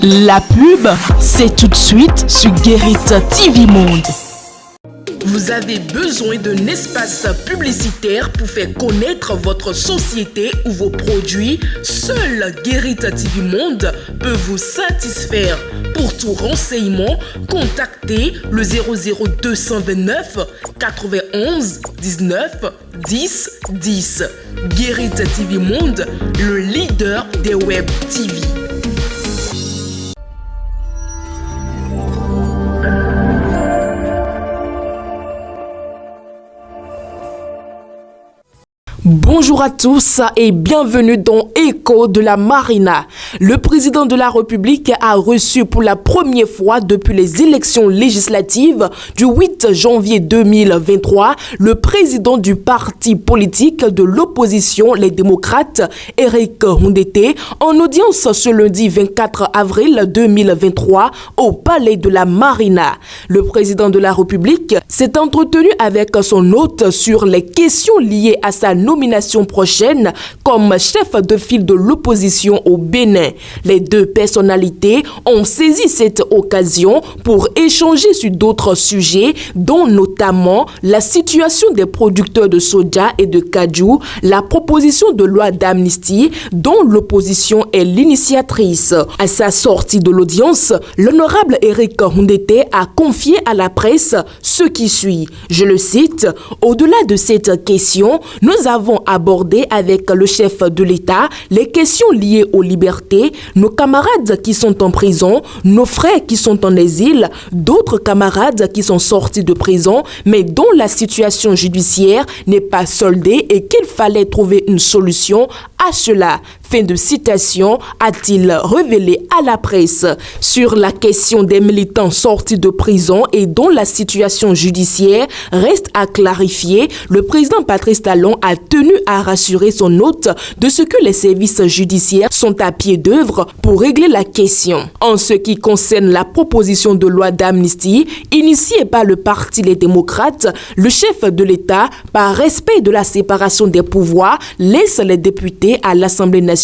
La pub, c'est tout de suite sur Guérit TV Monde. Vous avez besoin d'un espace publicitaire pour faire connaître votre société ou vos produits? Seul Guérit TV Monde peut vous satisfaire. Pour tout renseignement, contactez le 00229 91 19 10 10. Guérit TV Monde, le leader des web TV. Bonjour à tous et bienvenue dans Écho de la Marina. Le président de la République a reçu pour la première fois depuis les élections législatives du 8 janvier 2023 le président du parti politique de l'opposition, les démocrates, Eric Houndété, en audience ce lundi 24 avril 2023 au Palais de la Marina. Le président de la République s'est entretenu avec son hôte sur les questions liées à sa nomination prochaine comme chef de file de l'opposition au Bénin. Les deux personnalités ont saisi cette occasion pour échanger sur d'autres sujets, dont notamment la situation des producteurs de soja et de cajou, la proposition de loi d'amnistie dont l'opposition est l'initiatrice. À sa sortie de l'audience, l'honorable Eric Houndété a confié à la presse ce qui suit. Je le cite: « Au-delà de cette question, nous avons abordé avec le chef de l'État les questions liées aux libertés, nos camarades qui sont en prison, nos frères qui sont en exil, d'autres camarades qui sont sortis de prison, mais dont la situation judiciaire n'est pas soldée et qu'il fallait trouver une solution à cela. » Fin de citation, a-t-il révélé à la presse. Sur la question des militants sortis de prison et dont la situation judiciaire reste à clarifier, le président Patrice Talon a tenu à rassurer son hôte de ce que les services judiciaires sont à pied d'œuvre pour régler la question. En ce qui concerne la proposition de loi d'amnistie initiée par le parti Les Démocrates, le chef de l'État, par respect de la séparation des pouvoirs, laisse les députés à l'Assemblée nationale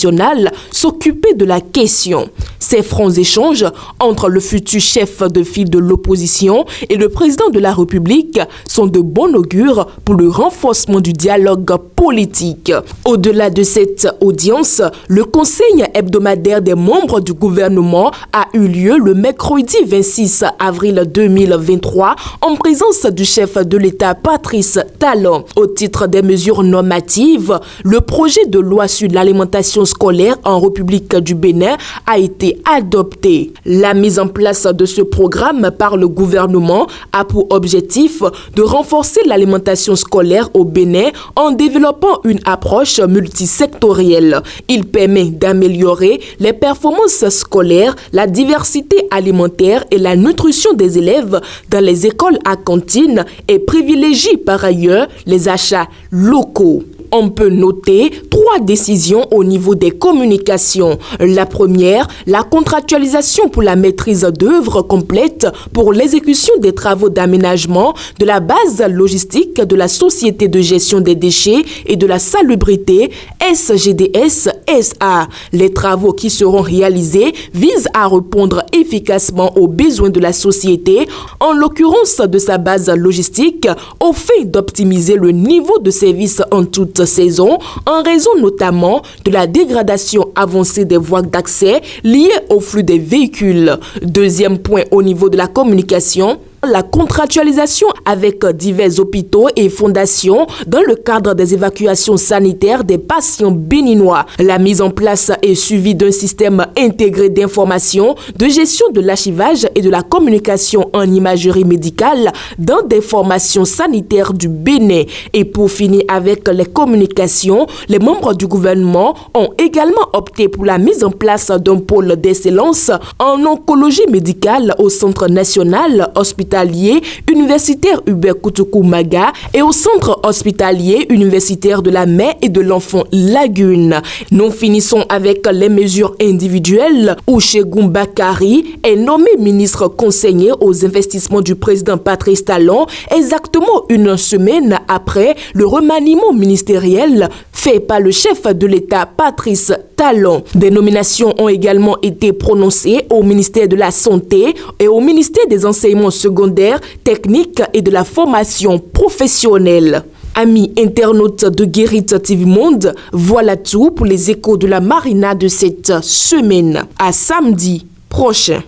s'occuper de la question. Ces francs échanges entre le futur chef de file de l'opposition et le président de la République sont de bon augure pour le renforcement du dialogue politique. Au-delà de cette audience, le conseil hebdomadaire des membres du gouvernement a eu lieu le mercredi 26 avril 2023 en présence du chef de l'État Patrice Talon. Au titre des mesures normatives, le projet de loi sur l'alimentation scolaire en République du Bénin a été adopté. La mise en place de ce programme par le gouvernement a pour objectif de renforcer l'alimentation scolaire au Bénin en développant une approche multisectorielle. Il permet d'améliorer les performances scolaires, la diversité alimentaire et la nutrition des élèves dans les écoles à cantine et privilégie par ailleurs les achats locaux. On peut noter 3 décisions au niveau des communications. La première, la contractualisation pour la maîtrise d'œuvre complète pour l'exécution des travaux d'aménagement de la base logistique de la Société de gestion des déchets et de la salubrité SGDS SA. Les travaux qui seront réalisés visent à répondre efficacement aux besoins de la société, en l'occurrence de sa base logistique, au fait d'optimiser le niveau de service en toute saison, en raison notamment de la dégradation avancée des voies d'accès liées au flux des véhicules. Deuxième point au niveau de la communication, la contractualisation avec divers hôpitaux et fondations dans le cadre des évacuations sanitaires des patients béninois. La mise en place est suivie d'un système intégré d'information, de gestion de l'archivage et de la communication en imagerie médicale dans des formations sanitaires du Bénin. Et pour finir avec les communications, les membres du gouvernement ont également opté pour la mise en place d'un pôle d'excellence en oncologie médicale au Centre national hospitalier hospitalier universitaire Hubert Koutoukou Maga et au centre hospitalier universitaire de la mère et de l'enfant Lagune. Nous finissons avec les mesures individuelles où Chegoum Bakari est nommé ministre conseiller aux investissements du président Patrice Talon exactement une semaine après le remaniement ministériel fait par le chef de l'État Patrice Talon. Des nominations ont également été prononcées au ministère de la Santé et au ministère des Enseignements secondaires, techniques et de la formation professionnelle. Amis internautes de Guérit TV Monde, voilà tout pour les échos de la Marina de cette semaine. À samedi prochain.